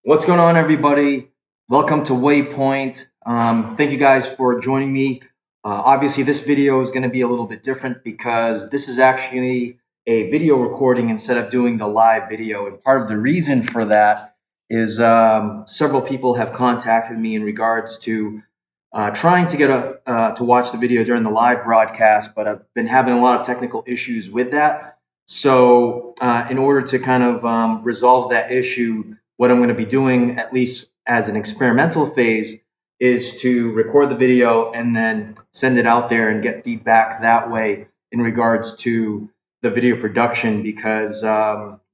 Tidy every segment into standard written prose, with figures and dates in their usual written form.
What's going on, everybody? Welcome to Waypoint. Thank you guys for joining me. Obviously, this video is going to be a little bit different because this is actually a video recording instead of doing the live video. And part of the reason for that is several people have contacted me in regards to trying to get to watch the video during the live broadcast, but I've been having a lot of technical issues with that. So, in order to kind of resolve that issue, what I'm going to be doing, at least as an experimental phase, is to record the video and then send it out there and get feedback that way in regards to the video production, because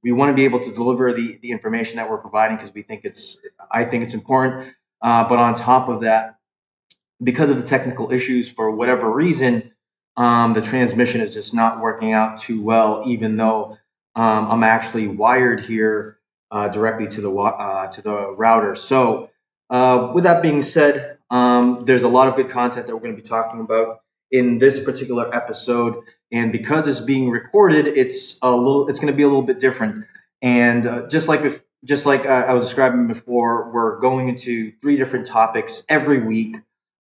we want to be able to deliver the information that we're providing because I think it's important. But on top of that, because of the technical issues, for whatever reason, the transmission is just not working out too well, even though I'm actually wired here directly to the router. So with that being said, there's a lot of good content that we're going to be talking about in this particular episode, and because it's being recorded, it's going to be a little bit different. And just like I was describing before, we're going into 3 different topics every week.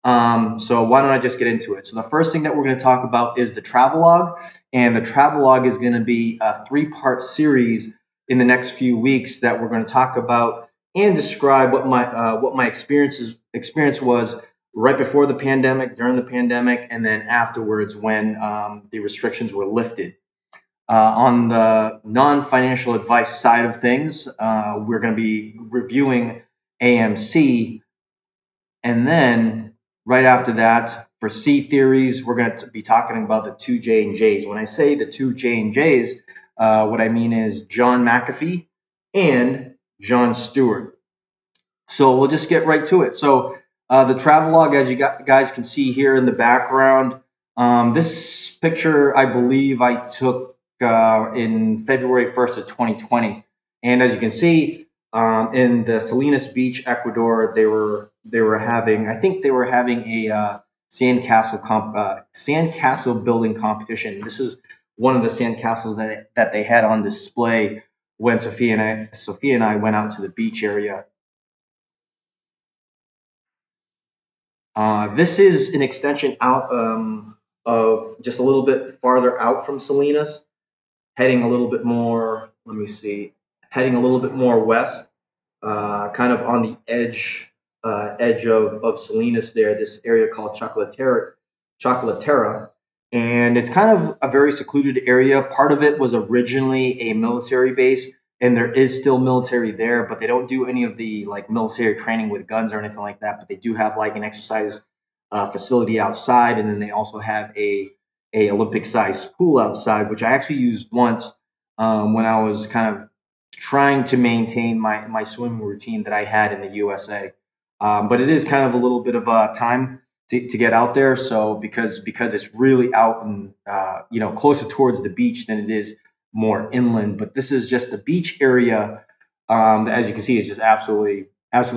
So why don't I just get into it? So the first thing that we're going to talk about is the travelogue, and the travelogue is going to be a 3-part series in the next few weeks that we're going to talk about and describe what my experience was right before the pandemic, during the pandemic, and then afterwards when the restrictions were lifted. On the non-financial advice side of things, we're going to be reviewing AMC, and then right after that, for cTheories, we're going to be talking about the 2 J&Js. When I say the 2 J&Js, what I mean is John McAfee and John Stewart. So we'll just get right to it. So the travelogue, as you guys can see here in the background, this picture I believe I took in February 1st of 2020. And as you can see, in the Salinas Beach, Ecuador, they were having, I think they were having a sandcastle building competition. This is one of the sandcastles that they had on display when Sophia and I went out to the beach area. This is an extension out of just a little bit farther out from Salinas, heading a little bit more. Let me see, heading a little bit more west, kind of on the edge of Salinas. There, this area called Chocolatera, and it's kind of a very secluded area. Part of it was originally a military base, and there is still military there, but they don't do any of the like military training with guns or anything like that. But they do have like an exercise facility outside, and then they also have a Olympic sized pool outside, which I actually used once when I was kind of trying to maintain my swimming routine that I had in the USA. But it is kind of a little bit of a time to get out there. So because it's really out and closer towards the beach than it is more inland. But this is just the beach area. As you can see, it's just absolutely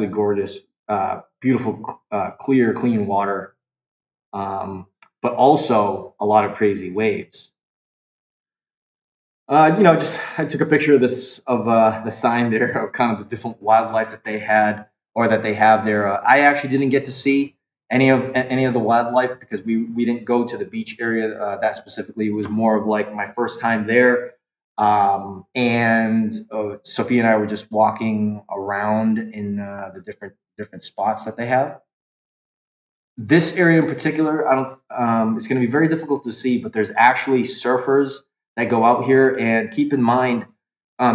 gorgeous, beautiful, clear, clean water, but also a lot of crazy waves. Just I took a picture of the sign there of kind of the different wildlife that they had or that they have there. I actually didn't get to see any of the wildlife because we didn't go to the beach area that specifically. It was more of like my first time there, and Sophia and I were just walking around in the different spots that they have. This area in particular, I don't. It's going to be very difficult to see, but there's actually surfers that go out here. And keep in mind,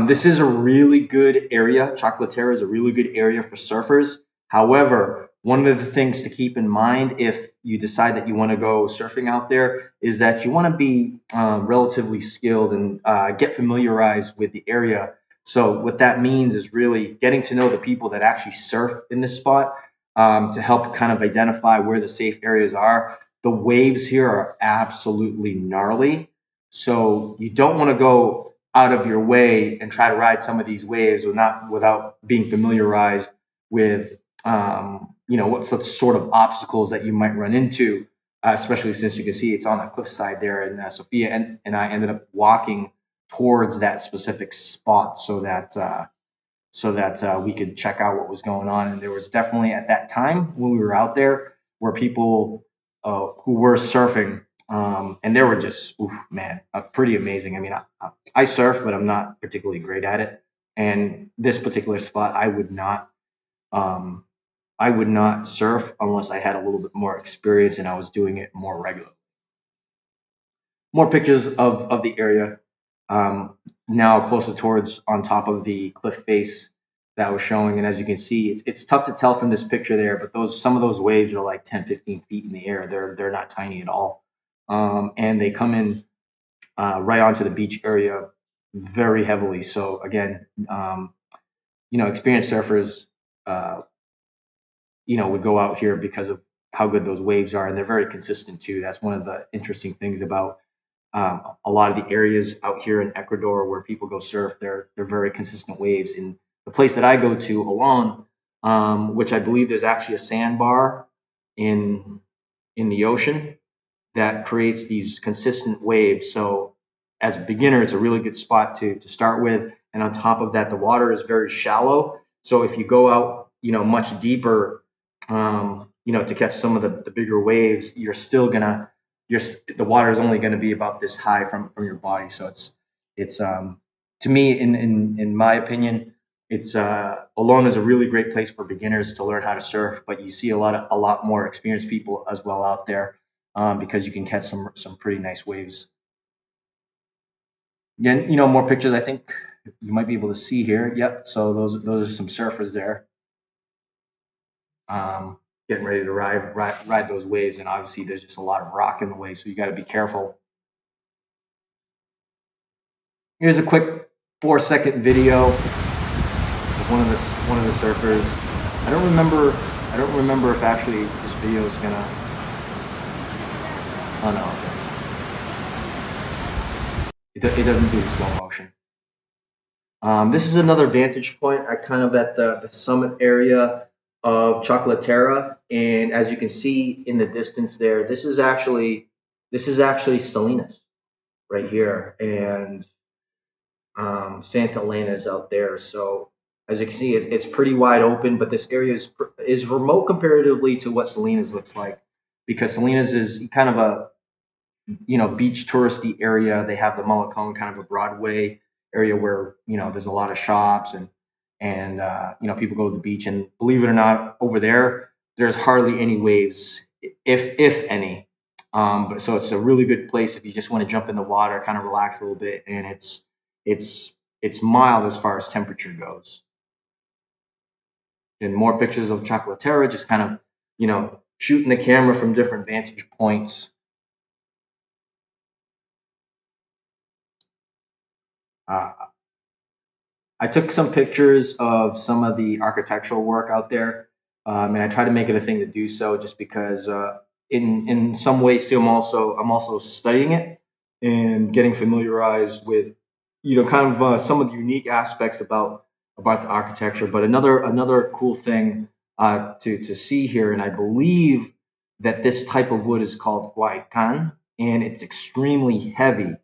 this is a really good area. Chocolatera is a really good area for surfers. However, one of the things to keep in mind if you decide that you want to go surfing out there is that you want to be relatively skilled and get familiarized with the area. So what that means is really getting to know the people that actually surf in this spot, to help kind of identify where the safe areas are. The waves here are absolutely gnarly. So you don't want to go out of your way and try to ride some of these waves without being familiarized with what sort of obstacles that you might run into, especially since you can see it's on the cliffside there. And Sophia and I ended up walking towards that specific spot so that so that we could check out what was going on. And there was definitely at that time when we were out there were people who were surfing, and they were just, oof, man, pretty amazing. I mean, I surf, but I'm not particularly great at it. And this particular spot, um, I would not surf unless I had a little bit more experience and I was doing it more regularly. More pictures of the area. Um, Now closer towards on top of the cliff face that I was showing. And as you can see, it's tough to tell from this picture there, but some of those waves are like 10, 15 feet in the air. They're not tiny at all. And they come in right onto the beach area very heavily. So again, experienced surfers, uh, would go out here because of how good those waves are, and they're very consistent too. That's one of the interesting things about a lot of the areas out here in Ecuador where people go surf. They're very consistent waves. In the place that I go to alone, which I believe there's actually a sandbar in the ocean that creates these consistent waves. So as a beginner, it's a really good spot to start with. And on top of that, the water is very shallow. So if you go out, much deeper, to catch some of the bigger waves, you're still gonna, the water is only going to be about this high from your body. So it's to me, in my opinion, it's Alone is a really great place for beginners to learn how to surf, but you see a lot more experienced people as well out there, because you can catch some pretty nice waves. Again, more pictures. I think you might be able to see here. Yep. So those are some surfers there, um, getting ready to ride those waves. And obviously, there's just a lot of rock in the way, so you got to be careful. Here's a quick 4-second video of one of the surfers. I don't remember. I don't remember if actually this video is gonna. Oh no. It doesn't do the slow motion. This is another vantage point. I kind of at the summit area of Chocolatera, and as you can see in the distance there, this is actually Salinas right here, and Santa Elena is out there. So as you can see, it's pretty wide open, but this area is remote comparatively to what Salinas looks like, because Salinas is kind of a beach touristy area. They have the Malecon, kind of a Broadway area where there's a lot of shops, and people go to the beach. And believe it or not, over there's hardly any waves, if any. But so it's a really good place if you just want to jump in the water, kind of relax a little bit, and it's it's mild as far as temperature goes. And more pictures of Chocolatera, just kind of shooting the camera from different vantage points. Uh, I took some pictures of some of the architectural work out there, and I try to make it a thing to do so, just because in some ways too, I'm also studying it and getting familiarized with kind of some of the unique aspects about the architecture. But another cool thing to see here, and I believe that this type of wood is called guaican, and it's extremely heavy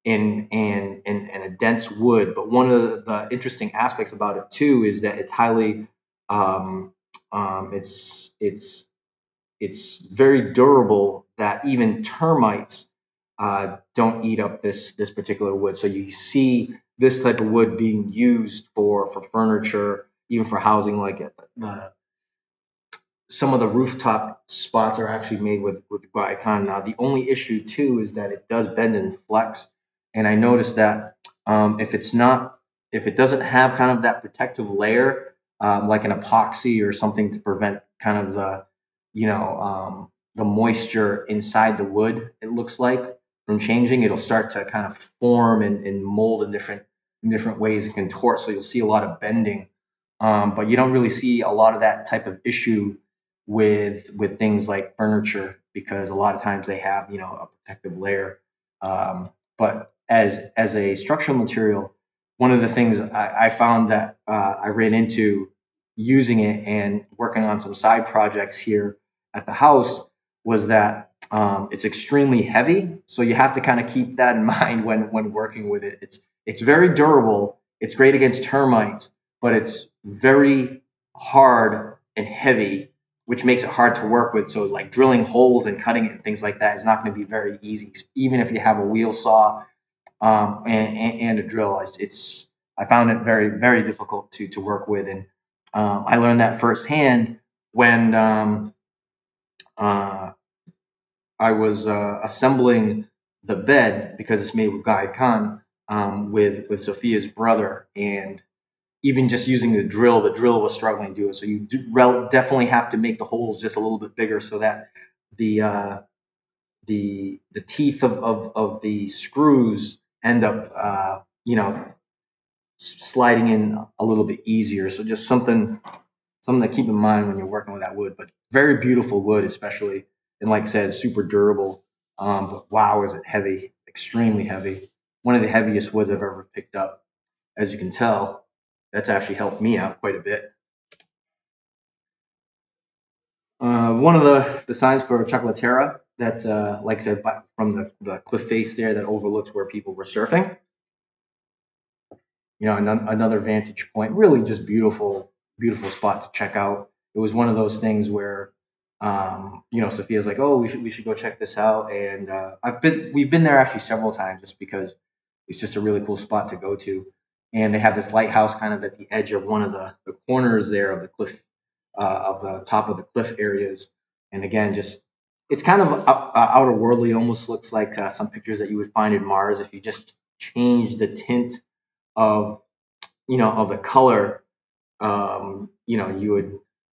and a dense wood. But one of the interesting aspects about it too is that it's highly um, it's very durable, that even termites don't eat up this particular wood. So you see this type of wood being used for furniture, even for housing, like some of the rooftop spots are actually made with Guaican. Now, the only issue too is that it does bend and flex, and I noticed that if it doesn't have kind of that protective layer, like an epoxy or something to prevent kind of the moisture inside the wood, it looks like, from changing, it'll start to kind of form and mold in different ways and contort. So you'll see a lot of bending, but you don't really see a lot of that type of issue with things like furniture, because a lot of times they have a protective layer. But as a structural material, one of the things I found that I ran into using it and working on some side projects here at the house was that it's extremely heavy. So you have to kind of keep that in mind when working with it. It's very durable. It's great against termites, but it's very hard and heavy, which makes it hard to work with. So like drilling holes and cutting it and things like that is not going to be very easy, even if you have a wheel saw and a drill. I found it very, very difficult to work with, and I learned that firsthand when uh, I was assembling the bed, because it's made with Gaikan, with Sophia's brother, and even just using the drill was struggling to do it. So you definitely have to make the holes just a little bit bigger so that the the teeth of the screws end up sliding in a little bit easier. So just something to keep in mind when you're working with that wood. But very beautiful wood, especially, and like I said, super durable. But wow, is it heavy? Extremely heavy. One of the heaviest woods I've ever picked up. As you can tell, that's actually helped me out quite a bit. One of the signs for Chocolatera that, like I said, from the cliff face there that overlooks where people were surfing. Another vantage point. Really, just beautiful, beautiful spot to check out. It was one of those things where, Sophia's like, "Oh, we should go check this out," and we've been there actually several times just because it's just a really cool spot to go to. And they have this lighthouse kind of at the edge of one of the corners there of the cliff, of the top of the cliff areas. And again, just it's kind of outer worldly. Almost looks like some pictures that you would find in Mars if you just change the tint of of the color.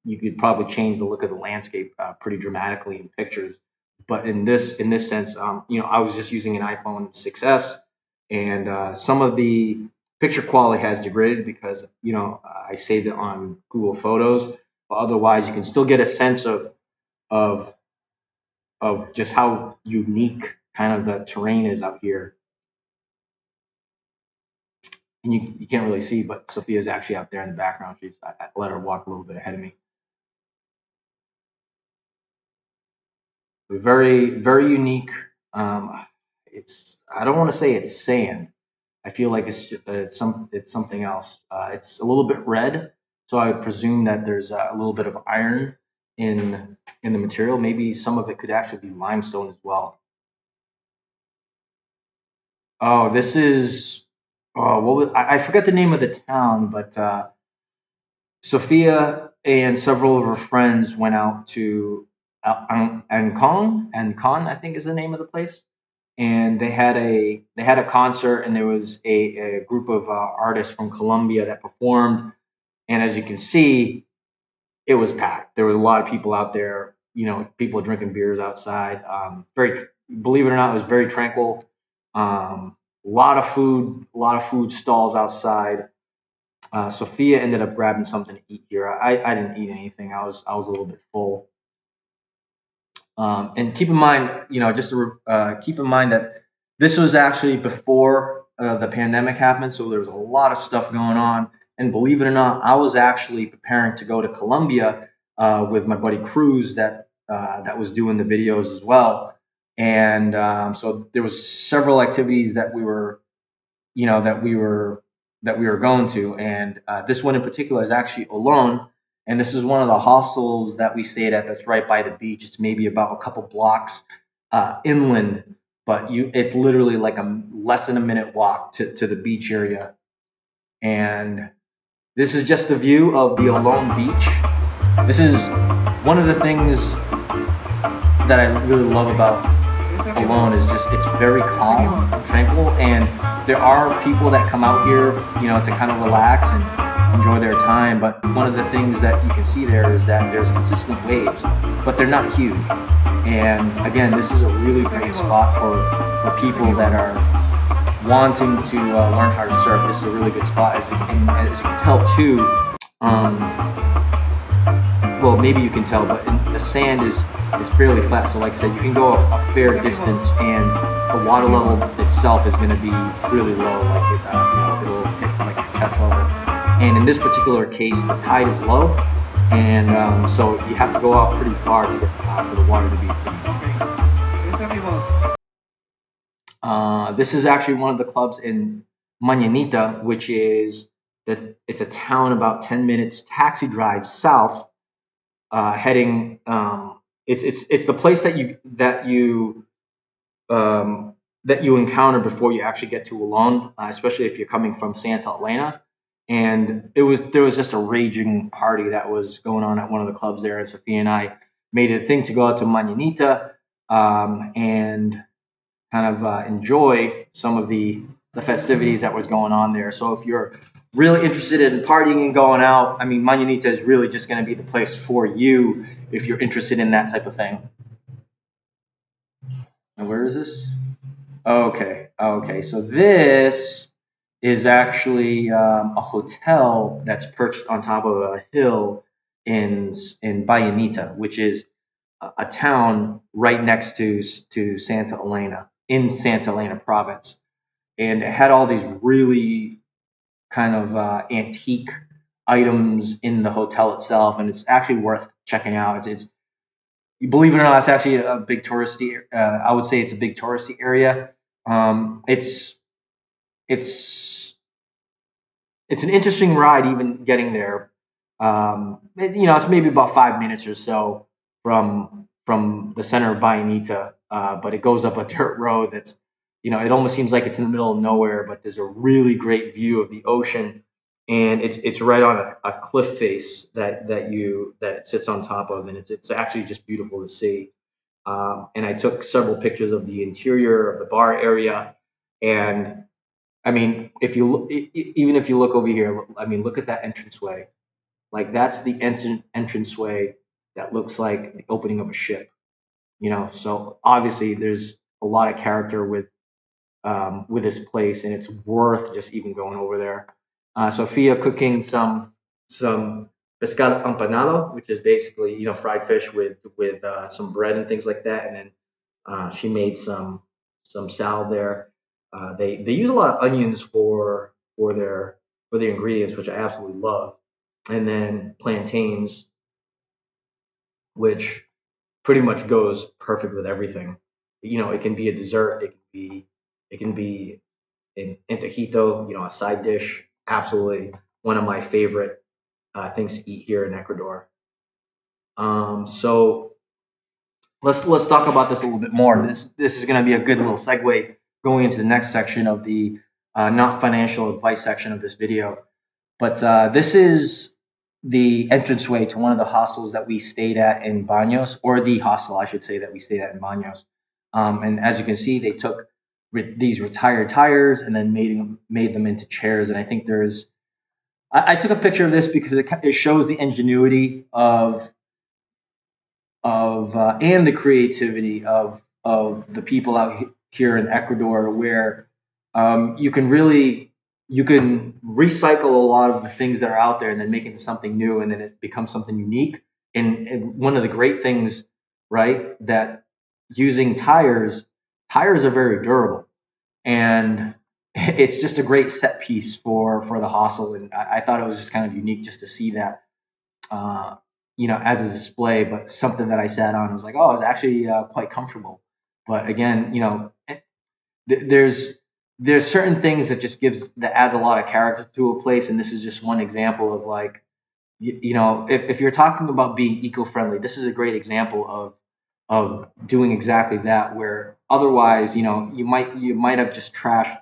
You could probably change the look of the landscape pretty dramatically in pictures. But in this sense, I was just using an iPhone 6s, and some of the picture quality has degraded because I saved it on Google Photos. But otherwise, you can still get a sense of of just how unique kind of the terrain is out here. And you can't really see, but Sophia's actually out there in the background. I let her walk a little bit ahead of me. Very, very unique. I don't want to say it's sand. I feel like it's something else. It's a little bit red, so I would presume that there's a little bit of iron in the material. Maybe some of it could actually be limestone as well. Oh, this is I forget the name of the town, but Sophia and several of her friends went out to Ancon, I think is the name of the place, and they had a concert, and there was a group of artists from Colombia that performed, and as you can see, it was packed. There was a lot of people out there. People drinking beers outside. Very, believe it or not, it was very tranquil. A lot of food stalls outside. Sophia ended up grabbing something to eat here. I didn't eat anything. I was a little bit full. And keep in mind, just to keep in mind that this was actually before the pandemic happened, so there was a lot of stuff going on. And believe it or not, I was actually preparing to go to Colombia with my buddy Cruz that was doing the videos as well. And so there was several activities that we were going to, and this one in particular is actually alone. And this is one of the hostels that we stayed at that's right by the beach. It's maybe about a couple blocks inland, but it's literally like a less than a minute walk to the beach area. And this is just a view of the Alone Beach. This is one of the things that I really love about Alone is just it's very calm, tranquil, and there are people that come out here, to kind of relax and enjoy their time. But one of the things that you can see there is that there's consistent waves, but they're not huge. And again, this is a really great spot for people that are wanting to learn how to surf. This is a really good spot, as you can tell too. Well, maybe you can tell, but the sand is fairly flat. So like I said, you can go a fair distance, and the water level itself is going to be really low, like it'll hit like your chest level. And in this particular case, the tide is low, and so you have to go out pretty far to get for the water to be pretty deep. This is actually one of the clubs in Mañanita, which is that it's a town about 10 minutes taxi drive south, heading. It's the place um, that you encounter before you actually get to Olón, especially if you're coming from Santa Elena. And there was just a raging party that was going on at one of the clubs there, and Sophia and I made it a thing to go out to Mañanita, and kind of enjoy some of the festivities that was going on there. So if you're really interested in partying and going out, I mean, Mañanita is really just going to be the place for you if you're interested in that type of thing. And where is this? Okay, okay. So this is actually a hotel that's perched on top of a hill in Vallenita, which is a town right next to Santa Elena in Santa Elena province, and it had all these really kind of antique items in the hotel itself, and it's actually worth checking out. It's believe it or not, it's actually a big touristy. I would say it's a big touristy area. It's it's it's an interesting ride even getting there. It's maybe about 5 minutes or so from the center of Bayanita, but it goes up a dirt road that's, it almost seems like it's in the middle of nowhere, but there's a really great view of the ocean, and it's right on a cliff face that it sits on top of, and it's actually just beautiful to see. And I took several pictures of the interior of the bar area, and I mean, if you even if you look over here, I mean, look at that entranceway. Like that's the entranceway that looks like the opening of a ship. So obviously there's a lot of character with this place, and it's worth just even going over there. Sophia cooking some pescado empanado, which is basically fried fish with some bread and things like that, and then she made some salad there. They use a lot of onions for the ingredients, which I absolutely love, and then plantains, which pretty much goes perfect with everything. It can be a dessert, it can be an antojito, a side dish. Absolutely one of my favorite things to eat here in Ecuador. So let's talk about this a little bit more. This is going to be a good little segue going into the next section of the not financial advice section of this video. But this is the entranceway to one of the hostels that we stayed at in Baños, or the hostel, I should say, that we stayed at in Baños. And as you can see, they took these retired tires and then made them into chairs. And I think I took a picture of this because it shows the ingenuity of and the creativity of the people out here in Ecuador, where you can recycle a lot of the things that are out there and then make it into something new, and then it becomes something unique. And one of the great things, right, that using tires are very durable, and it's just a great set piece for the hostel. And I thought it was just kind of unique just to see that uh, as a display, but something that I sat on. I was like, oh, it's actually quite comfortable. But again, there's certain things that just that adds a lot of character to a place, and this is just one example of, like, if you're talking about being eco-friendly, this is a great example of doing exactly that. Where otherwise, you might have just trashed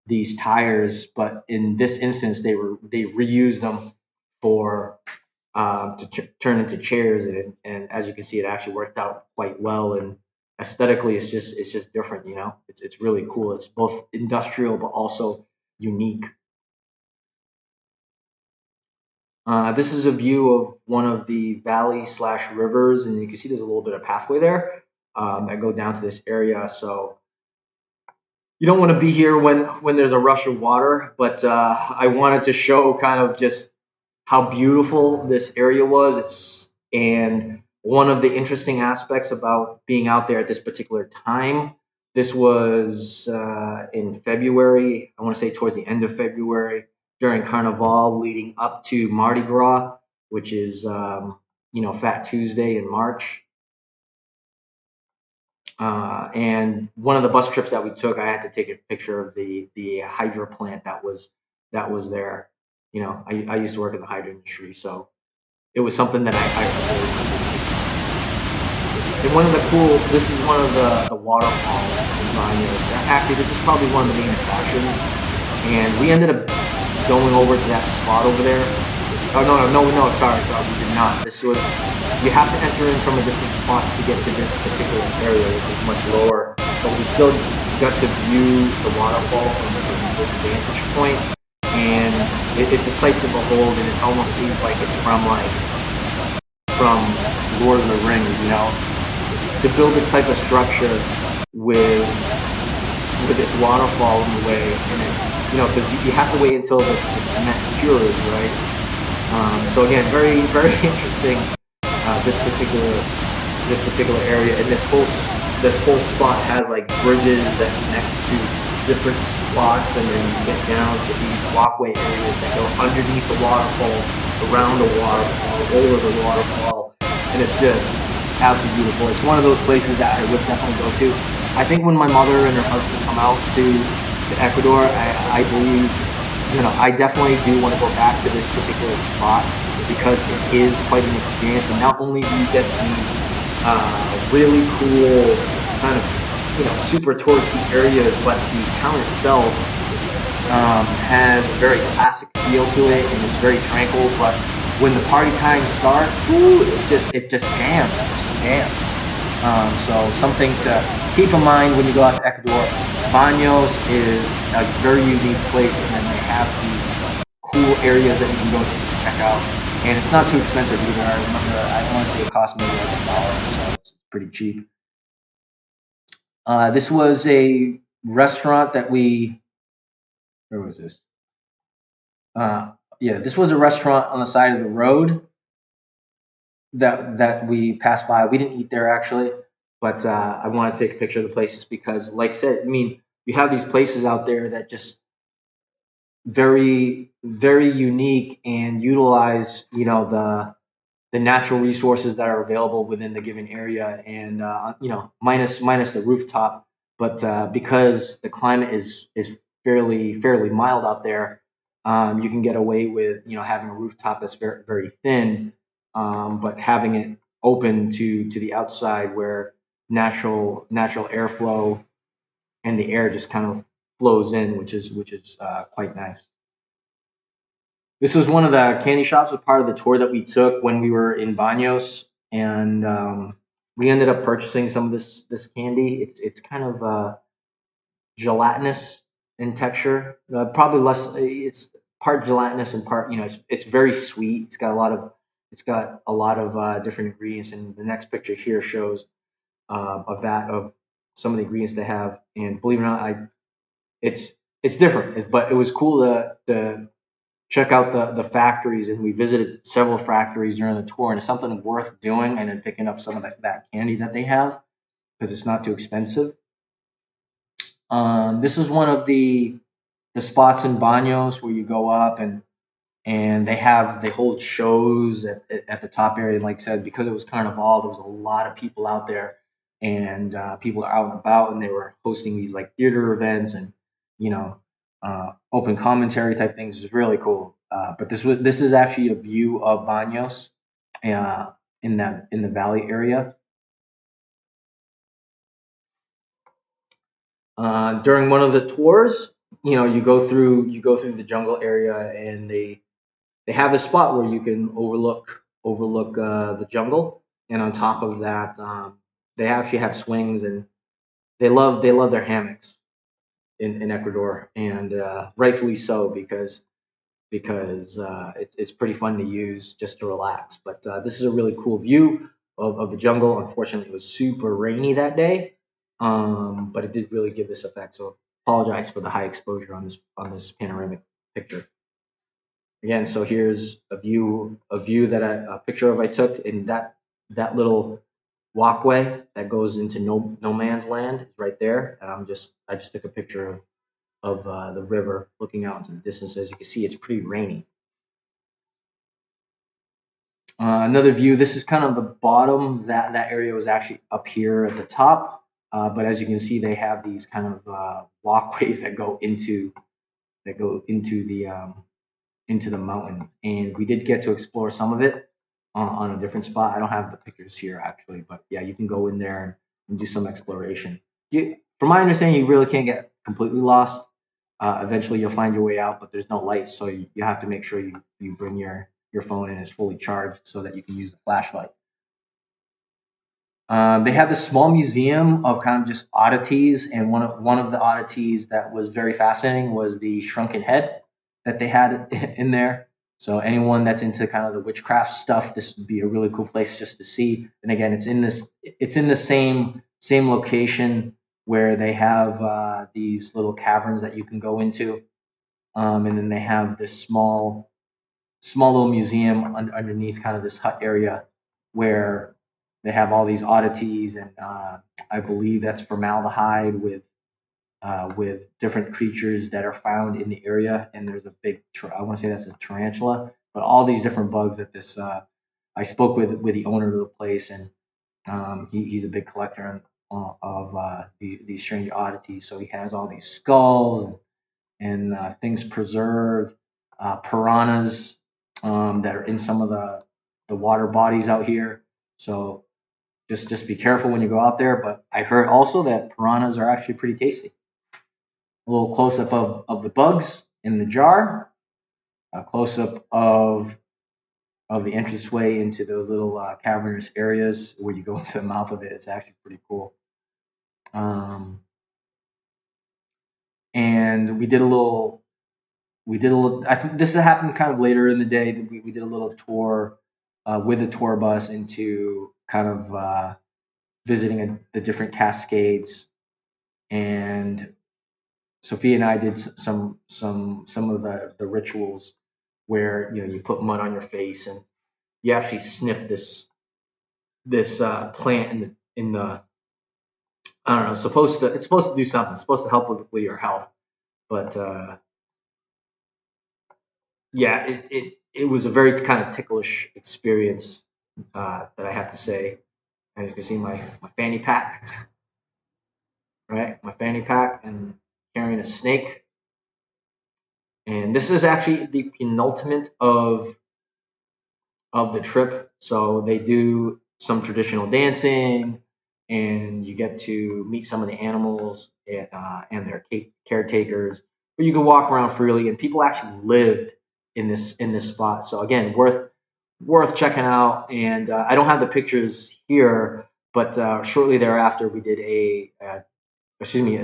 these tires, but in this instance, they reused them for to turn into chairs, and as you can see, it actually worked out quite well. And aesthetically, it's just different. It's really cool. It's both industrial but also unique. This is a view of one of the valley slash rivers, and you can see there's a little bit of pathway there that go down to this area. So you don't want to be here when there's a rush of water, but I wanted to show kind of just how beautiful this area was. And one of the interesting aspects about being out there at this particular time. This was in February. I want to say towards the end of February, during Carnival, leading up to Mardi Gras, which is Fat Tuesday in March. And one of the bus trips that we took, I had to take a picture of the hydro plant that was there. I used to work in the hydro industry, so it was something that I really wanted to take. And this is one of the waterfalls in Banos. Actually, this is probably one of the main attractions. And we ended up going over to that spot over there. Oh, no, sorry, we did not. You have to enter in from a different spot to get to this particular area, which is much lower. But we still got to view the waterfall from this vantage point. And it's a sight to behold, and it almost seems like it's from Lord of the Rings, to build this type of structure with this waterfall in the way, and then because you have to wait until the cement cures, right? So again, very very interesting. This particular area, and this whole spot has like bridges that connect to different spots, and then you get down to these walkway areas that go underneath the waterfall, around the waterfall, over the waterfall, and it's just absolutely beautiful. It's one of those places that I would definitely go to. I think when my mother and her husband come out to Ecuador, I believe, I definitely do want to go back to this particular spot because it is quite an experience. And not only do you get these really cool kind of, super touristy areas, but the town itself has a very classic feel to it, and it's very tranquil. But when the party time starts, it just jams. So something to keep in mind when you go out to Ecuador. Banos is a very unique place, and then they have these cool areas that you can go to check out. And it's not too expensive either. I remember, I want to say it cost me like $1, so it's pretty cheap. This was a restaurant that where was this? Yeah, this was a restaurant on the side of the road that we passed by. We didn't eat there actually, but I want to take a picture of the places because, like I said, I mean, you have these places out there that just very, very unique and utilize, the natural resources that are available within the given area, and minus the rooftop. But because the climate is fairly mild out there, you can get away with having a rooftop that's very very thin, but having it open to the outside where natural airflow and the air just kind of flows in, which is quite nice. This was one of the candy shops, was part of the tour that we took when we were in Banos, and we ended up purchasing some of this candy. It's kind of gelatinous in texture, probably less. It's part gelatinous and part, it's very sweet. It's got a lot of different ingredients, and the next picture here shows a vat of some of the ingredients they have. And believe it or not, it's it's different, but it was cool to check out the factories, and we visited several factories during the tour, and it's something worth doing, and then picking up some of that candy that they have because it's not too expensive. This is one of the spots in Banos where you go up, and they hold shows at the top area. Like I said, because it was Carnival, there was a lot of people out there, and people are out and about, and they were hosting these like theater events and you know open commentary type things. It's really cool. But this is actually a view of Banos, uh, in the valley area. During one of the tours, you go through the jungle area, and they have a spot where you can overlook the jungle, and on top of that, they actually have swings, and they love their hammocks in Ecuador, and rightfully so because it's pretty fun to use just to relax. But this is a really cool view of the jungle. Unfortunately, it was super rainy that day, but it did really give this effect. So apologize for the high exposure on this panoramic picture. Again, so here's a view that a picture of I took in that little walkway that goes into no man's land right there, and I just took a picture of the river looking out into the distance. As you can see, it's pretty rainy. Another view. This is kind of the bottom. That area was actually up here at the top, but as you can see, they have these kind of walkways that go into into the mountain, and we did get to explore some of it on a different spot. I don't have the pictures here actually, but yeah, you can go in there and do some exploration. From my understanding, you really can't get completely lost. Eventually, you'll find your way out, but there's no lights, so you have to make sure you bring your phone and it's fully charged so that you can use the flashlight. They have this small museum of kind of just oddities, and one of the oddities that was very fascinating was the shrunken head that they had in there. So anyone that's into kind of the witchcraft stuff, this would be a really cool place just to see. And again, it's in the same location where they have these little caverns that you can go into, and then they have this small little museum underneath kind of this hut area where they have all these oddities, and I believe that's formaldehyde with different creatures that are found in the area. And there's a big, I want to say that's a tarantula, but all these different bugs that this. I spoke with the owner of the place, and he's a big collector of these strange oddities. So he has all these skulls and things preserved, piranhas that are in some of the water bodies out here. So just be careful when you go out there. But I heard also that piranhas are actually pretty tasty. A little close up of the bugs in the jar, a close up of the entranceway into those little cavernous areas where you go into the mouth of it. It's actually pretty cool. And we did a little. I think this happened kind of later in the day. We did a little tour with a tour bus into kind of visiting the different cascades, and Sophia and I did some of the rituals where you put mud on your face and you actually sniff this plant in the I don't know. It's supposed to do something. It's supposed to help with your health, but yeah, it was a very kind of ticklish experience that I have to say. As you can see, my fanny pack, right? My fanny pack, and carrying a snake. And this is actually the penultimate of the trip. So they do some traditional dancing, and you get to meet some of the animals and their caretakers. But you can walk around freely, and people actually lived in this spot. So again, worth checking out. And I don't have the pictures here, but shortly thereafter, we did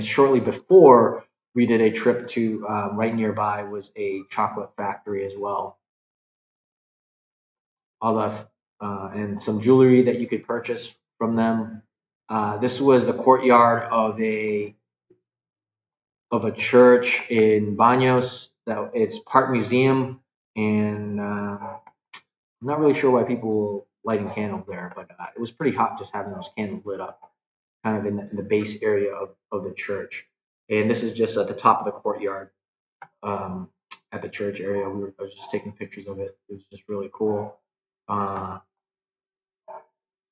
shortly before we did a trip to right nearby was a chocolate factory as well. All the and some jewelry that you could purchase from them. This was the courtyard of a church in Baños. That it's part museum, and I'm not really sure why people were lighting candles there, but it was pretty hot just having those candles lit up, kind of in the base area of the church. And this is just at the top of the courtyard um, at the church area. I was just taking pictures of it. It was just really cool. Uh,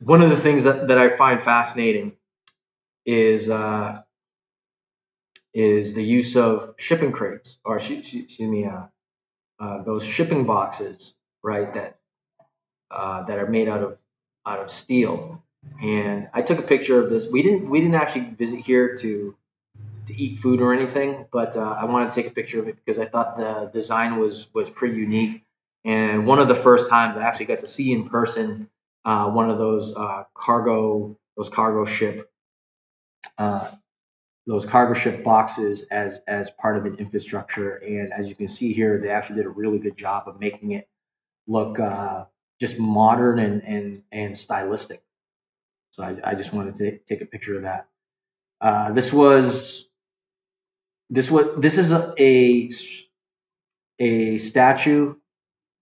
One of the things that I find fascinating is is the use of shipping crates, or excuse me, those shipping boxes, right? That are made out of steel. And I took a picture of this. We didn't actually visit here to eat food or anything, but I wanted to take a picture of it because I thought the design was pretty unique. And one of the first times I actually got to see in person one of uh, those cargo ship boxes as part of an infrastructure. And as you can see here, they actually did a really good job of making it look just modern and stylistic. So I just wanted to take a picture of that. This is a statue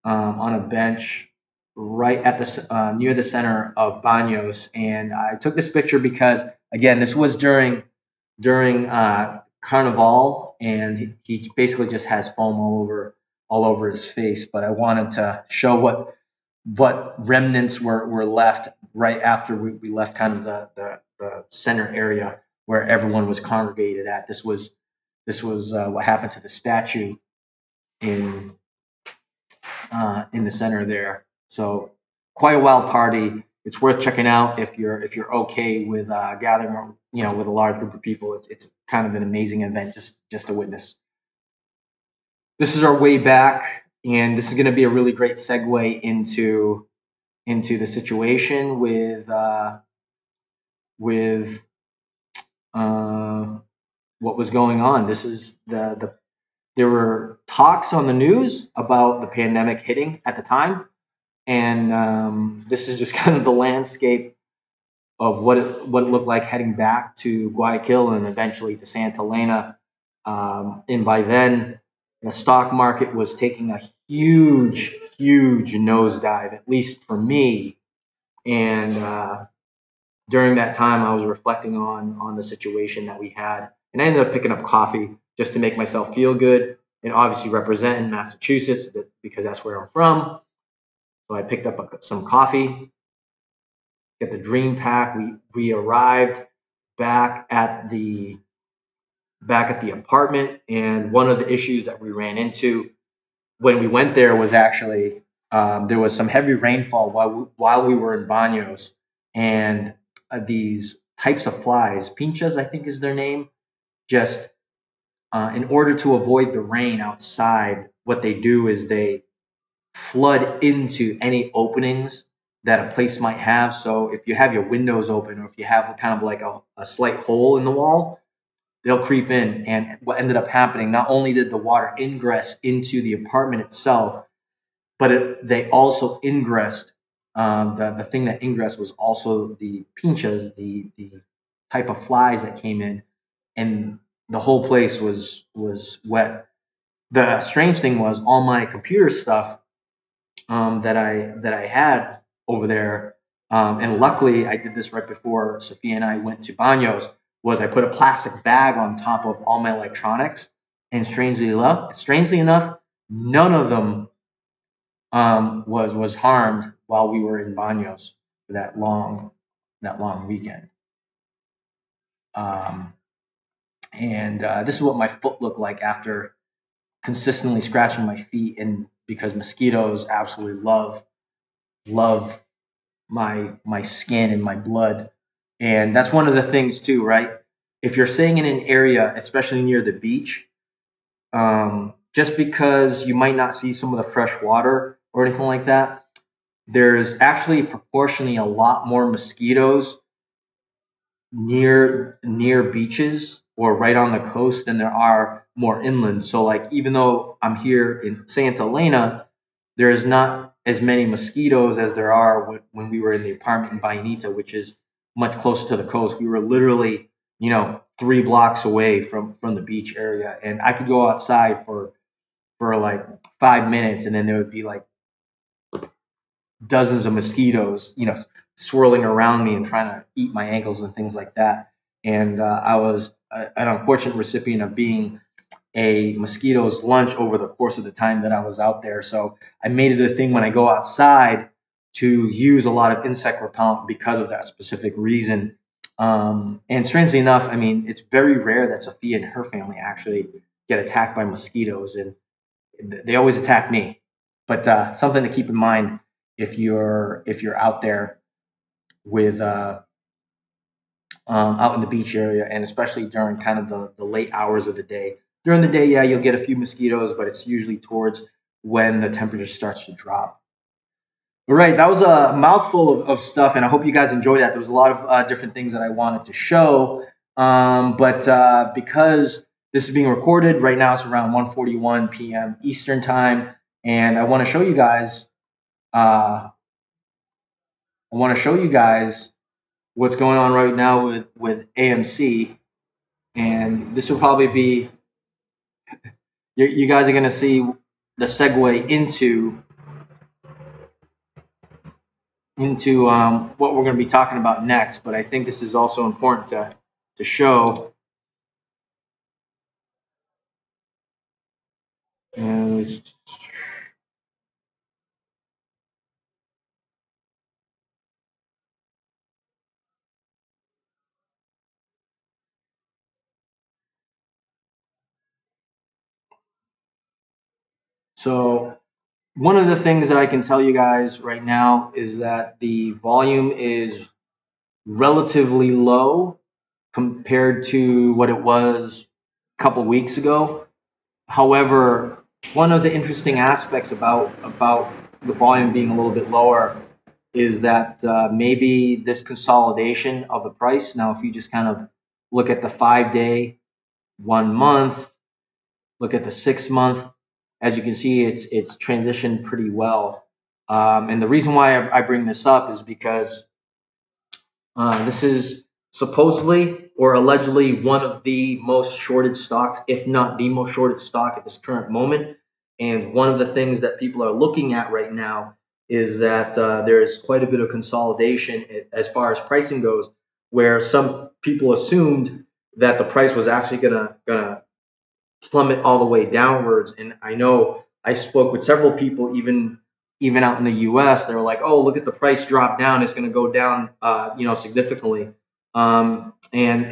on a bench right at the near the center of Banos, and I took this picture because again, this was during Carnival, and he basically just has foam all over his face. But I wanted to show what remnants were left right after we left kind of the center area where everyone was congregated at. This was what happened to the statue in in the center there. So quite a wild party. It's worth checking out if you're okay with gathering, with a large group of people. It's kind of an amazing event just to witness. This is our way back, and this is going to be a really great segue into the situation with uh, what was going on. This is there were talks on the news about the pandemic hitting at the time, and this is just kind of the landscape of what it looked like heading back to Guayaquil and eventually to Santa Elena. And by then, the stock market was taking a huge nosedive, at least for me. And during that time, I was reflecting on the situation that we had, and I ended up picking up coffee just to make myself feel good, and obviously representing Massachusetts because that's where I'm from. So I picked up some coffee, get the dream pack. We arrived back at the back at the apartment, and one of the issues that we ran into when we went there was actually there was some heavy rainfall while we were in Banos, and these types of flies, pinchas, I think is their name, just in order to avoid the rain outside, what they do is they flood into any openings that a place might have. So if you have your windows open, or if you have kind of like a slight hole in the wall, they'll creep in. And what ended up happening, not only did the water ingress into the apartment itself, but they also ingressed. The thing that ingressed was also the pinchas, the type of flies that came in, and the whole place was wet. The strange thing was all my computer stuff that I had over there. And luckily, I did this right before Sophia and I went to Banos. Was I put a plastic bag on top of all my electronics, and strangely enough, none of them was harmed while we were in Banos for that long weekend. Um, and this is what my foot looked like after consistently scratching my feet, and because mosquitoes absolutely love my skin and my blood. And that's one of the things too, right? If you're staying in an area, especially near the beach, just because you might not see some of the fresh water or anything like that, there's actually proportionally a lot more mosquitoes near beaches or right on the coast than there are more inland. So like even though I'm here in Santa Elena, there is not as many mosquitoes as there are when we were in the apartment in Bayanita, which is much closer to the coast. We were literally, 3 blocks away from the beach area, and I could go outside for like 5 minutes, and then there would be like dozens of mosquitoes, swirling around me and trying to eat my ankles and things like that. And I was an unfortunate recipient of being a mosquito's lunch over the course of the time that I was out there. So I made it a thing when I go outside to use a lot of insect repellent because of that specific reason. And strangely enough, I mean, it's very rare that Sophia and her family actually get attacked by mosquitoes, and they always attack me. But something to keep in mind if you're out there with out in the beach area, and especially during kind of the late hours of the day. During the day, yeah, you'll get a few mosquitoes, but it's usually towards when the temperature starts to drop. All right, that was a mouthful of stuff, and I hope you guys enjoyed that. There was a lot of different things that I wanted to show, but because this is being recorded right now, it's around 1:41 p.m. Eastern time, and I want to show you guys. I want to show you guys what's going on right now with AMC, and this will probably be you guys are going to see the segue into what we're going to be talking about next. But I think this is also important to show. And so one of the things that I can tell you guys right now is that the volume is relatively low compared to what it was a couple weeks ago. However, one of the interesting aspects about the volume being a little bit lower is that maybe this consolidation of the price. Now, if you just kind of look at the 5 day, 1 month, look at the 6 month, as you can see, it's transitioned pretty well. And the reason why I bring this up is because this is supposedly or allegedly one of the most shorted stocks, if not the most shorted stock at this current moment. And one of the things that people are looking at right now is that there is quite a bit of consolidation as far as pricing goes, where some people assumed that the price was actually gonna plummet all the way downwards. And I know I spoke with several people, even out in the U.S. They were like, "Oh, look at the price drop down. It's going to go down, significantly." And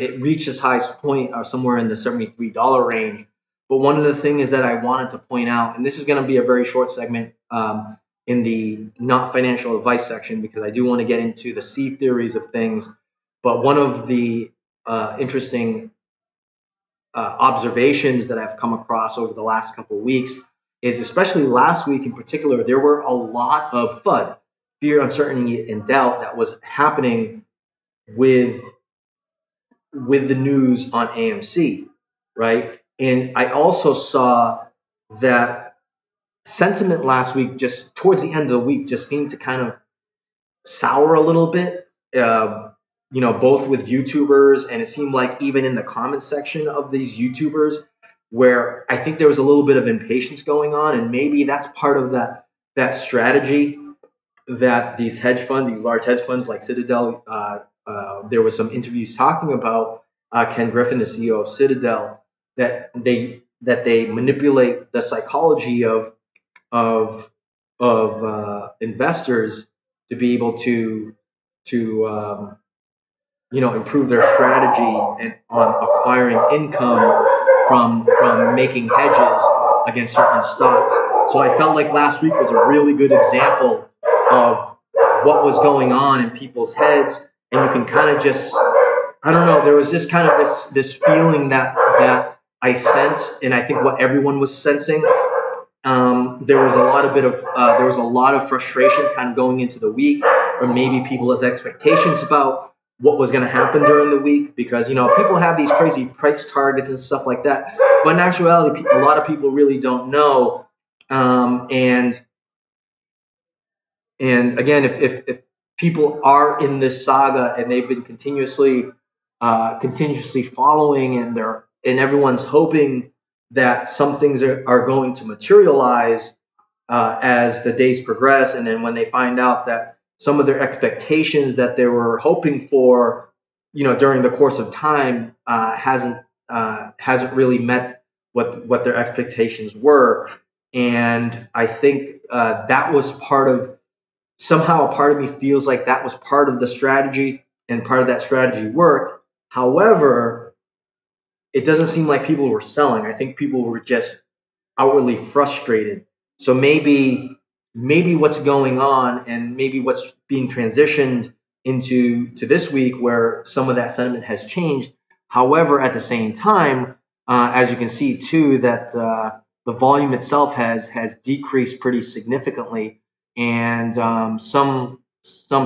it reached its highest point somewhere in the $73 range. But one of the things that I wanted to point out, and this is going to be a very short segment in the not financial advice section, because I do want to get into the C theories of things. But one of the interesting observations that I've come across over the last couple of weeks is, especially last week in particular, there were a lot of FUD, fear, uncertainty, and doubt that was happening with the news on AMC, right? And I also saw that sentiment last week, just towards the end of the week, just seemed to kind of sour a little bit, both with YouTubers, and it seemed like even in the comment section of these YouTubers, where I think there was a little bit of impatience going on, and maybe that's part of that strategy that these hedge funds, these large hedge funds like Citadel, there was some interviews talking about Ken Griffin, the CEO of Citadel, that they manipulate the psychology of investors to be able to improve their strategy and on acquiring income from making hedges against certain stocks. So I felt like last week was a really good example of what was going on in people's heads, and you can kind of just, I don't know, there was just kind of this feeling that I sensed, and I think what everyone was sensing. There was a lot of frustration kind of going into the week, or maybe people's expectations about what was going to happen during the week, because people have these crazy price targets and stuff like that, but in actuality, a lot of people really don't know. And again, if people are in this saga and they've been continuously following, and everyone's hoping that some things are going to materialize as the days progress, and then when they find out that some of their expectations that they were hoping for, during the course of time, hasn't really met what their expectations were. And I think that was somehow a part of me feels like that was part of the strategy, and part of that strategy worked. However, it doesn't seem like people were selling. I think people were just outwardly frustrated. So maybe what's going on, and maybe what's being transitioned to this week, where some of that sentiment has changed. However, at the same time, as you can see too, that the volume itself has decreased pretty significantly, and some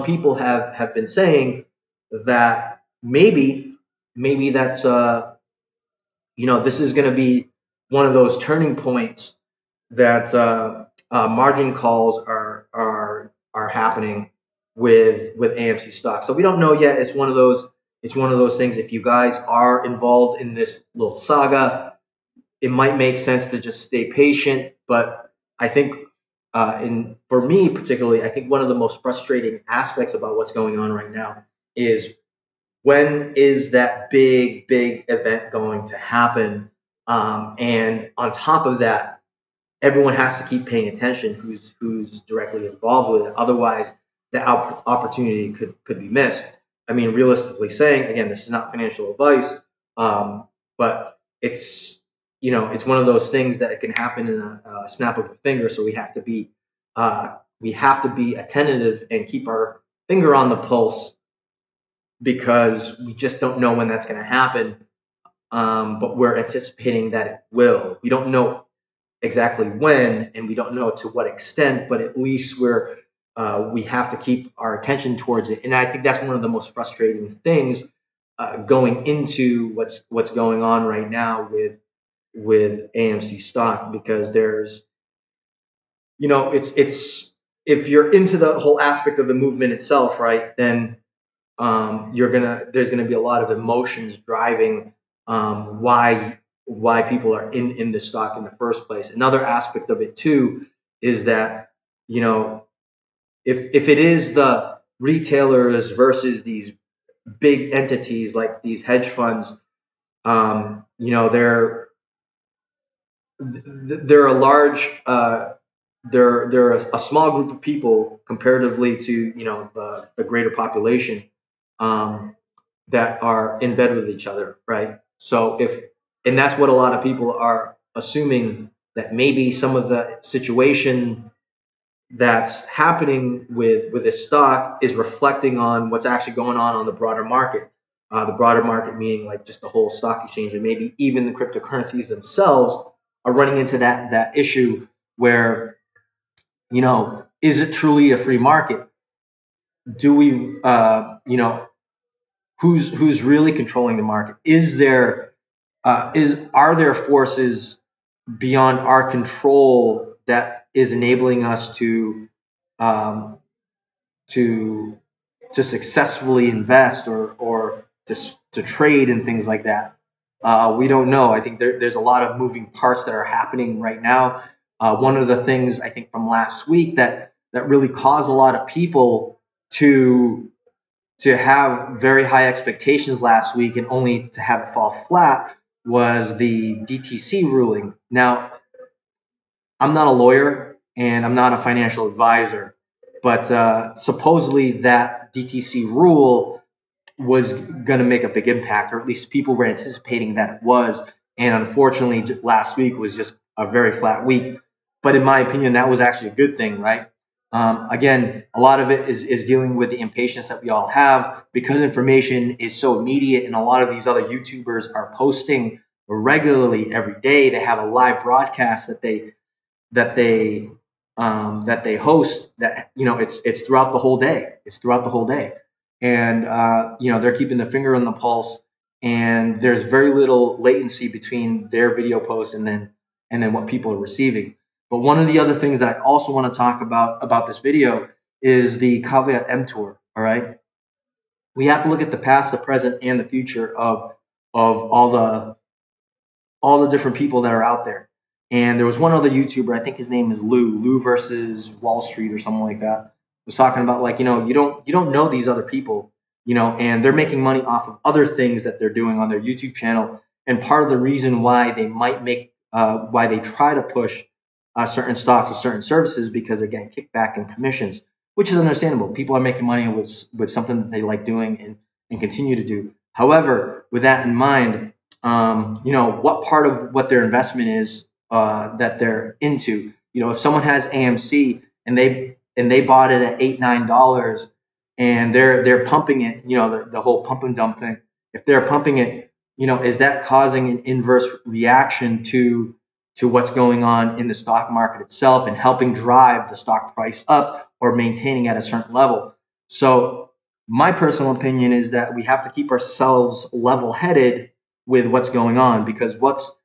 people have been saying that maybe that's this is going to be one of those turning points, that margin calls are happening with AMC stock. So we don't know yet. It's one of those things. If you guys are involved in this little saga, it might make sense to just stay patient. But I think, for me particularly, I think one of the most frustrating aspects about what's going on right now is, when is that big event going to happen? And on top of that, everyone has to keep paying attention who's directly involved with it. Otherwise, the opportunity could be missed. I mean, realistically saying, again, this is not financial advice, but it's one of those things that it can happen in a snap of a finger. So we have to be we have to be attentive and keep our finger on the pulse because we just don't know when that's going to happen. But we're anticipating that it will. We don't know exactly when, and we don't know to what extent, but at least we have to keep our attention towards it. And I think that's one of the most frustrating things going into what's going on right now with AMC stock, because there's, it's if you're into the whole aspect of the movement itself, right, then there's gonna be a lot of emotions driving why people are in the stock in the first place. Another aspect of it too is that, if it is the retailers versus these big entities like these hedge funds, they're a large they're a small group of people comparatively to the greater population, um, that are in bed with each other, right? So and that's what a lot of people are assuming, that maybe some of the situation that's happening with this stock is reflecting on what's actually going on the broader market. The broader market meaning like just the whole stock exchange, and maybe even the cryptocurrencies themselves are running into that issue where, is it truly a free market? Do we, who's really controlling the market? Are there forces beyond our control that is enabling us um, to successfully invest or to trade and things like that? We don't know. I think there's a lot of moving parts that are happening right now. One of the things I think from last week that really caused a lot of people to have very high expectations last week and only to have it fall flat was the DTC ruling. Now, I'm not a lawyer and I'm not a financial advisor, but supposedly that DTC rule was going to make a big impact, or at least people were anticipating that it was. And unfortunately, last week was just a very flat week. But in my opinion, that was actually a good thing, right? Again, a lot of it is dealing with the impatience that we all have because information is so immediate, and a lot of these other YouTubers are posting regularly every day. They have a live broadcast that they that they host, that it's throughout the whole day. It's throughout the whole day, and they're keeping the finger on the pulse. And there's very little latency between their video posts and then what people are receiving. But one of the other things that I also want to talk about this video is the caveat emptor. All right, we have to look at the past, the present, and the future of all the different people that are out there. And there was one other YouTuber, I think his name is Lou versus Wall Street or something like that, was talking about, like, you don't know these other people, and they're making money off of other things that they're doing on their YouTube channel. And part of the reason why they might why they try to push certain stocks or certain services, because they're getting kickback and commissions, which is understandable. People are making money with something that they like doing and continue to do. However, with that in mind, what part of what their investment is that they're into. If someone has AMC and they bought it at $8-9 and they're pumping it, the whole pump and dump thing. If they're pumping it, is that causing an inverse reaction to what's going on in the stock market itself and helping drive the stock price up or maintaining at a certain level? So my personal opinion is that we have to keep ourselves level-headed with what's going on, because what's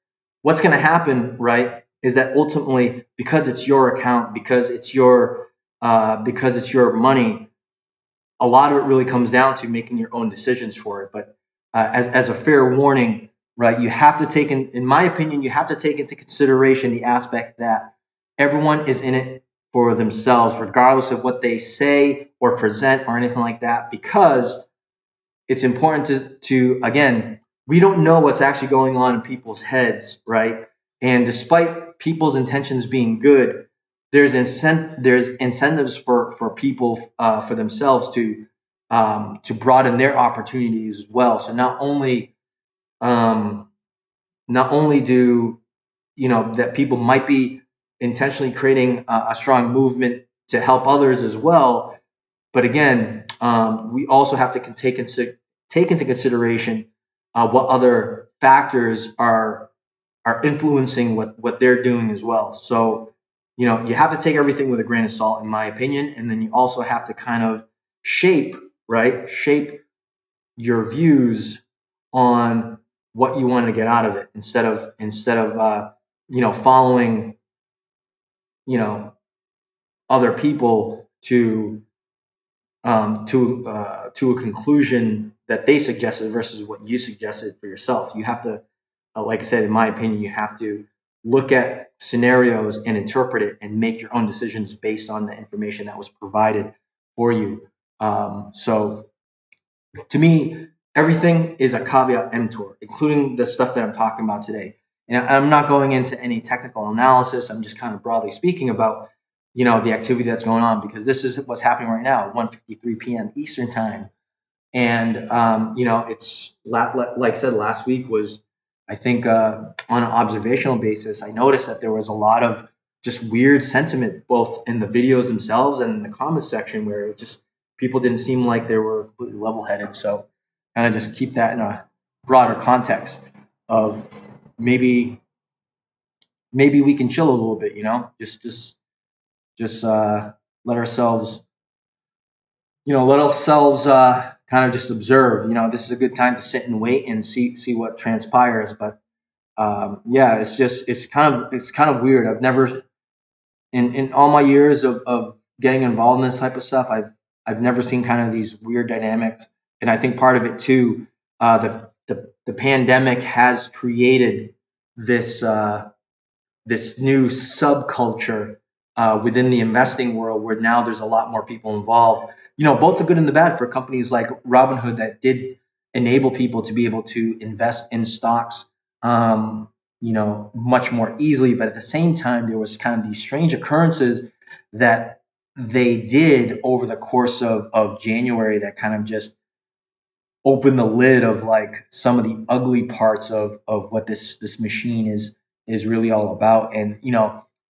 going to happen, right, is that ultimately, because it's your account, because it's your money, a lot of it really comes down to making your own decisions for it. But as a fair warning, right, you have to take in my opinion, you have to take into consideration the aspect that everyone is in it for themselves, regardless of what they say or present or anything like that, because it's important to again, we don't know what's actually going on in people's heads, right? And despite people's intentions being good, there's incentives for people, for themselves to broaden their opportunities as well. So um, not only do that people might be intentionally creating a strong movement to help others as well. But again, we also have to take into consideration what other factors are influencing what they're doing as well. So, you have to take everything with a grain of salt, in my opinion, and then you also have to kind of shape, right? Shape your views on what you want to get out of it instead of following other people to a conclusion that they suggested versus what you suggested for yourself. You have to, like I said, in my opinion, you have to look at scenarios and interpret it and make your own decisions based on the information that was provided for you. So to me, everything is a caveat emptor, including the stuff that I'm talking about today. And I'm not going into any technical analysis. I'm just kind of broadly speaking about, the activity that's going on, because this is what's happening right now, 1:53 p.m. Eastern time. And, it's like I said, last week was, I think, on an observational basis, I noticed that there was a lot of just weird sentiment, both in the videos themselves and in the comments section, where it just people didn't seem like they were completely level headed. So kind of just keep that in a broader context of maybe we can chill a little bit, just let ourselves kind of just observe. This is a good time to sit and wait and see what transpires. But yeah, it's kind of weird. I've never in all my years of getting involved in this type of stuff, I've never seen kind of these weird dynamics. And I think part of it too, the pandemic has created this this new subculture within the investing world, where now there's a lot more people involved. Both the good and the bad for companies like Robinhood that did enable people to be able to invest in stocks, much more easily. But at the same time, there was kind of these strange occurrences that they did over the course of January that kind of just open the lid of like some of the ugly parts of what this machine is really all about. And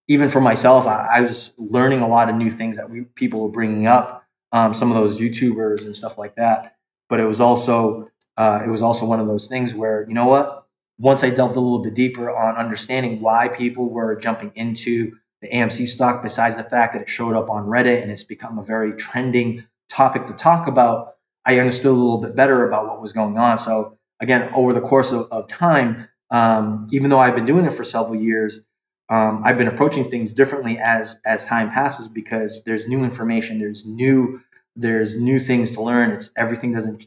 even for myself, I was learning a lot of new things that people were bringing up, some of those YouTubers and stuff like that. But it was also one of those things where, what, once I delved a little bit deeper on understanding why people were jumping into the AMC stock, besides the fact that it showed up on Reddit and it's become a very trending topic to talk about, I understood a little bit better about what was going on. So again, over the course of time, even though I've been doing it for several years, I've been approaching things differently as time passes, because there's new information, there's new things to learn. It's everything doesn't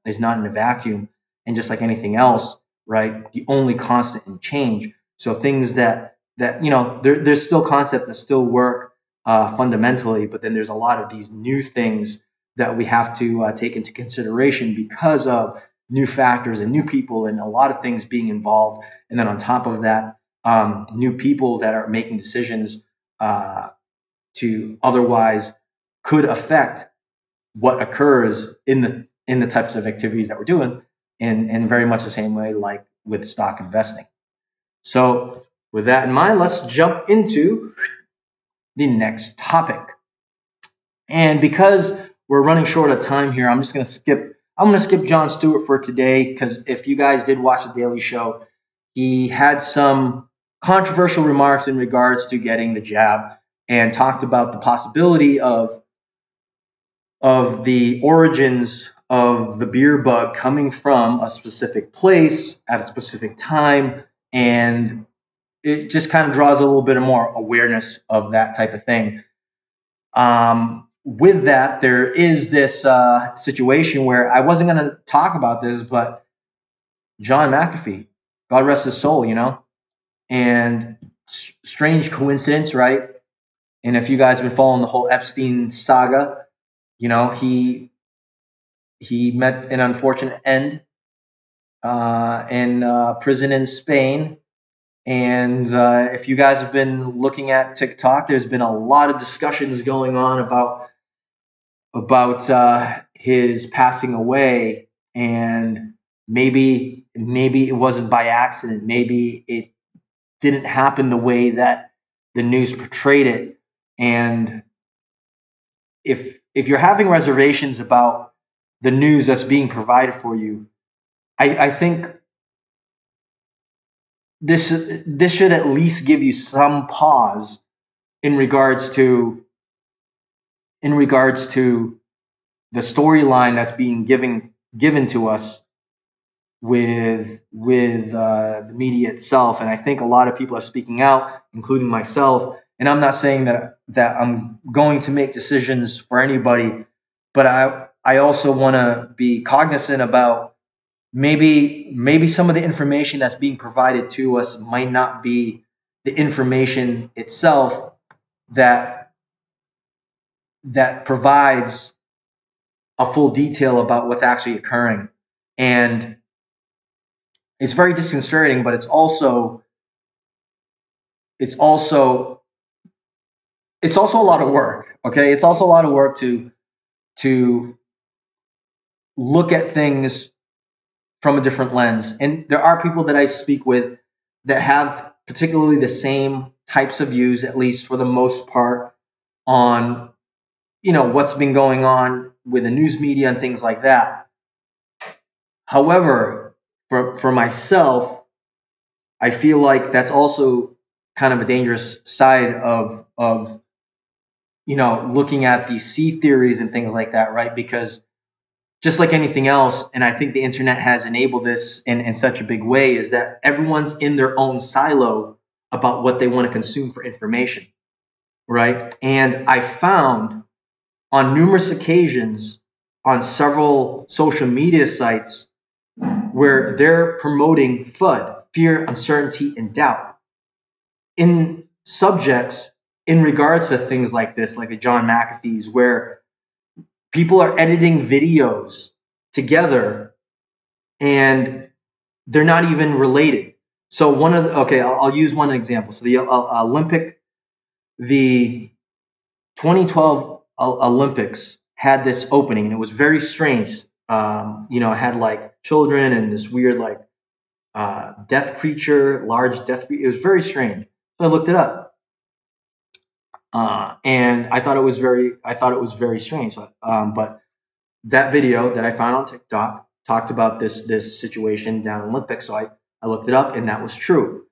is not in a vacuum, and just like anything else, right? The only constant in change. So things that there's still concepts that still work fundamentally, but then there's a lot of these new things that we have to take into consideration because of new factors and new people and a lot of things being involved. And then on top of that, new people that are making decisions to otherwise could affect what occurs in the types of activities that we're doing, in very much the same way like with stock investing. So with that in mind, let's jump into the next topic. And because we're running short of time here, I'm going to skip Jon Stewart for today, because if you guys did watch the Daily Show, he had some controversial remarks in regards to getting the jab, and talked about the possibility of the origins of the beer bug coming from a specific place at a specific time. And it just kind of draws a little bit of more awareness of that type of thing. With that, there is this situation where I wasn't going to talk about this, but John McAfee, God rest his soul, and strange coincidence, right? And if you guys have been following the whole Epstein saga, he met an unfortunate end in prison in Spain. And if you guys have been looking at TikTok, there's been a lot of discussions going on about his passing away, and maybe it wasn't by accident. Maybe it didn't happen the way that the news portrayed it. And if you're having reservations about the news that's being provided for you, I think this should at least give you some pause in regards to the storyline that's being given to us with the media itself. And I think a lot of people are speaking out, including myself. And I'm not saying that I'm going to make decisions for anybody, but I also want to be cognizant about maybe some of the information that's being provided to us might not be the information itself that provides a full detail about what's actually occurring. And it's very disconcerting, but it's also a lot of work. Okay, it's also a lot of work to look at things from a different lens. And there are people that I speak with that have particularly the same types of views, at least for the most part, on what's been going on with the news media and things like that. However, for myself, I feel like that's also kind of a dangerous side of looking at these C theories and things like that, right? Because just like anything else, and I think the internet has enabled this in such a big way, is that everyone's in their own silo about what they want to consume for information, right? And I found on numerous occasions on several social media sites where they're promoting FUD, fear, uncertainty, and doubt, in subjects in regards to things like this, like the John McAfee's, where people are editing videos together and they're not even related. So I'll use one example. So the 2012 Olympics had this opening, and it was very strange. It had like children and this weird like death creature, large death creature. It was very strange. So I looked it up, and I thought it was very strange. But that video that I found on TikTok talked about this situation down in Olympics. So I looked it up, and that was true.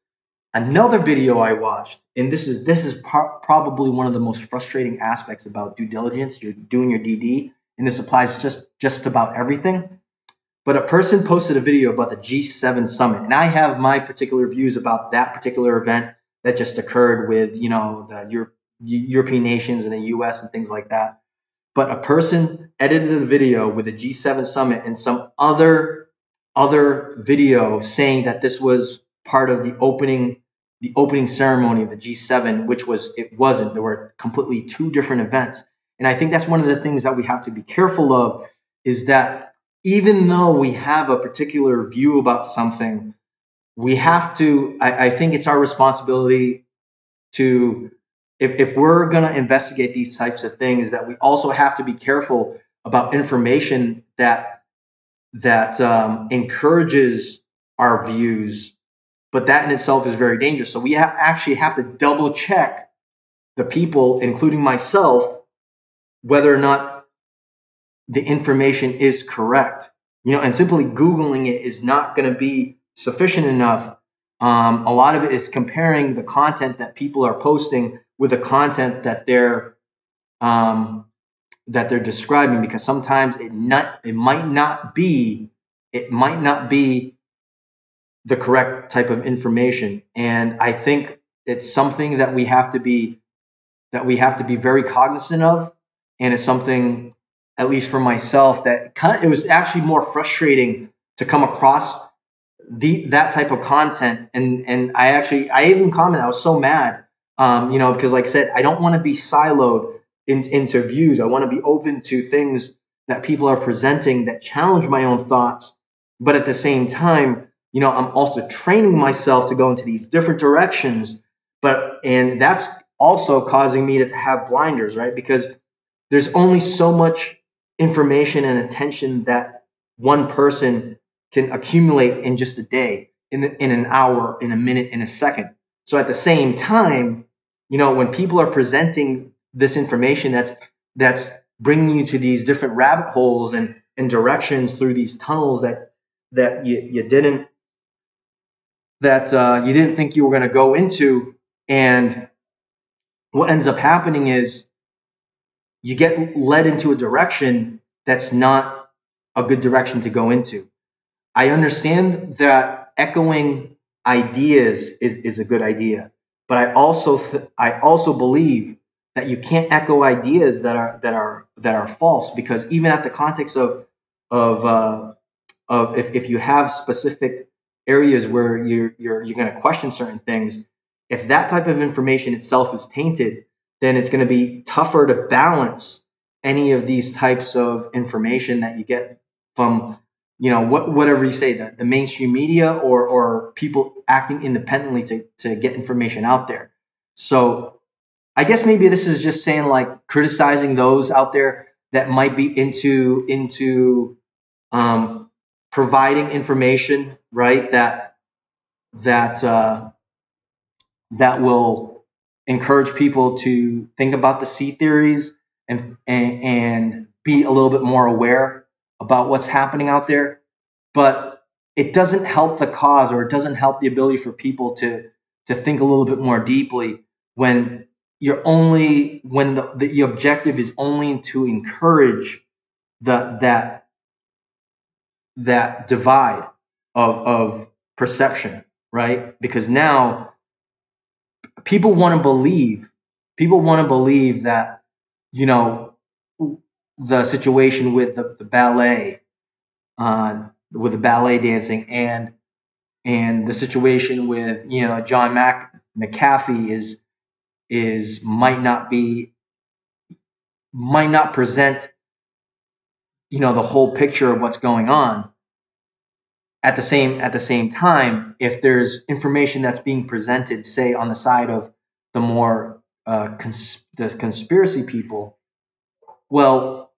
Another video I watched, and this is probably one of the most frustrating aspects about due diligence. You're doing your DD, and this applies just about everything. But a person posted a video about the G7 summit, and I have my particular views about that particular event that just occurred with the European nations and the U.S. and things like that. But a person edited a video with the G7 summit and some other video saying that this was part of the opening ceremony of the G7, which it wasn't. There were completely two different events. And I think that's one of the things that we have to be careful of, is that even though we have a particular view about something, we have to, I think it's our responsibility to, if we're going to investigate these types of things, that we also have to be careful about information that encourages our views, but that in itself is very dangerous. So we actually have to double check the people, including myself, whether or not the information is correct. And simply Googling it is not going to be sufficient enough. A lot of it is comparing the content that people are posting with the content that they're describing, because sometimes it might not be the correct type of information. And I think it's something that we have to be very cognizant of. And it's something, at least for myself, that it was actually more frustrating to come across that type of content. And I even commented, I was so mad, because like I said, I don't want to be siloed into views. I want to be open to things that people are presenting that challenge my own thoughts. But at the same time, I'm also training myself to go into these different directions. And that's also causing me to have blinders, right? Because there's only so much information and attention that one person can accumulate in just a day, in an hour, in a minute, in a second. So at the same time, when people are presenting this information that's bringing you to these different rabbit holes and directions through these tunnels that you didn't think you were going to go into, and what ends up happening is you get led into a direction that's not a good direction to go into. I understand that echoing ideas is a good idea, but I also believe that you can't echo ideas that are false, because even at the context of if you have specific areas where you're going to question certain things, if that type of information itself is tainted, then it's going to be tougher to balance any of these types of information that you get from whatever you say, the mainstream media or people acting independently to get information out there. So I guess maybe this is just saying, like, criticizing those out there that might be into um, providing information, right? That that will encourage people to think about the C theories and be a little bit more aware about what's happening out there. But it doesn't help the cause, or it doesn't help the ability for people to think a little bit more deeply when the objective is only to encourage that divide of perception, right? Because now people want to believe that, you know, the situation with the ballet, with the ballet dancing, and the situation with, John McAfee is might not present, the whole picture of what's going on. At the same time, if there's information that's being presented, say on the side of the more the conspiracy people, well,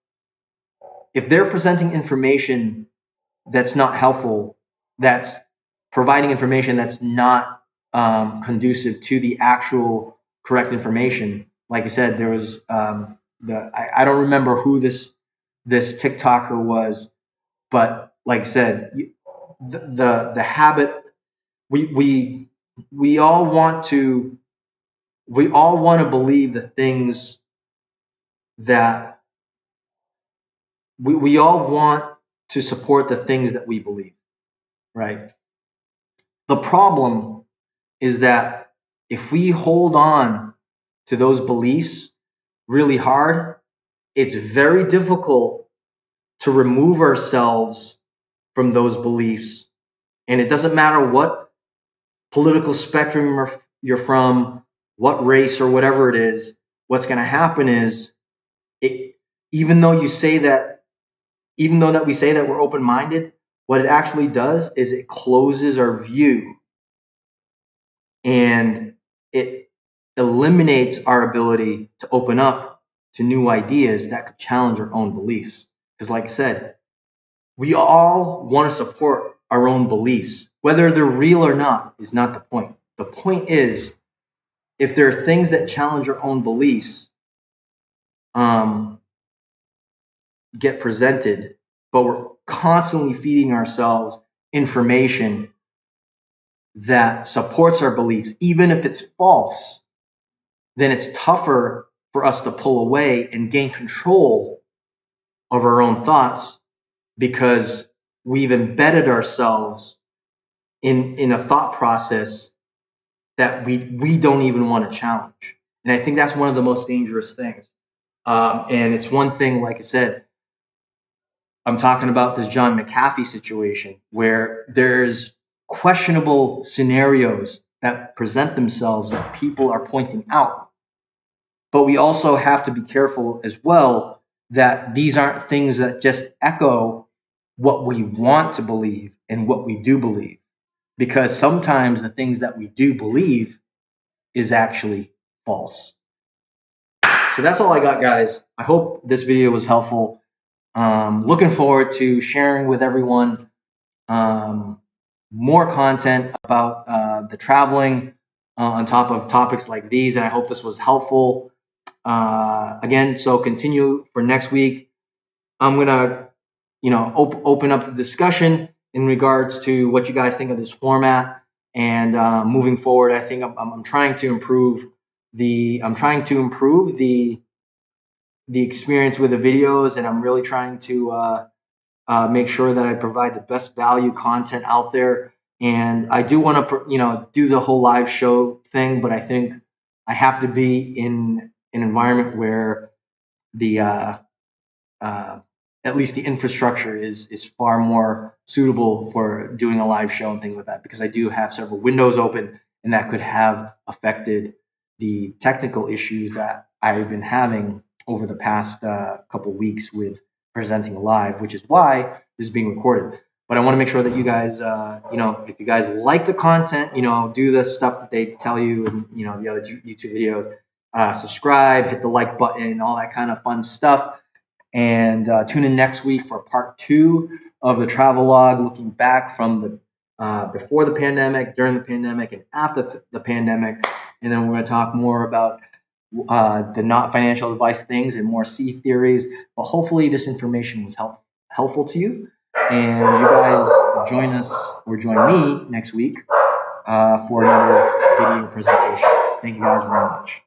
if they're presenting information that's not helpful, that's providing information that's not conducive to the actual correct information. Like I said, there was I don't remember who this TikToker was, but like I said, the habit, we we all want to believe the things that we all want to support the things that we believe, right? The problem is that if we hold on to those beliefs really hard, it's very difficult to remove ourselves from those beliefs. And it doesn't matter what political spectrum you're from, what race or whatever it is. What's going to happen is, it, even though you say that, even though that we say that we're open-minded, what it actually does is it closes our view, and it eliminates our ability to open up to new ideas that could challenge our own beliefs. Because, like I said, we all want to support our own beliefs. Whether they're real or not is not the point. The point is, if there are things that challenge our own beliefs, get presented, but we're constantly feeding ourselves information that supports our beliefs, even if it's false, then it's tougher for us to pull away and gain control of our own thoughts, because we've embedded ourselves in a thought process that we don't even want to challenge. And I think that's one of the most dangerous things. And it's one thing, like I said, I'm talking about this John McAfee situation where there's questionable scenarios that present themselves that people are pointing out. But we also have to be careful as well that these aren't things that just echo what we want to believe and what we do believe. Because sometimes the things that we do believe is actually false. So that's all I got, guys. I hope this video was helpful. Looking forward to sharing with everyone more content about the traveling on top of topics like these, and I hope this was helpful. Again, so continue for next week. I'm gonna, open up the discussion in regards to what you guys think of this format. And moving forward, I think I'm trying to improve the experience with the videos, and I'm really trying to make sure that I provide the best value content out there. And I do want to, do the whole live show thing, but I think I have to be in an environment where the uh, at least the infrastructure is far more suitable for doing a live show and things like that, because I do have several windows open, and that could have affected the technical issues that I've been having over the past couple weeks with presenting live, which is why this is being recorded. But I want to make sure that you guys, if you guys like the content, do the stuff that they tell you in, the other YouTube videos, subscribe, hit the like button, all that kind of fun stuff. And tune in next week for part 2 of the travel log, looking back from the before the pandemic, during the pandemic, and after the pandemic. And then we're going to talk more about the not financial advice things and more cTheories. But hopefully this information was helpful to you. And you guys join me next week for another video presentation. Thank you guys very much.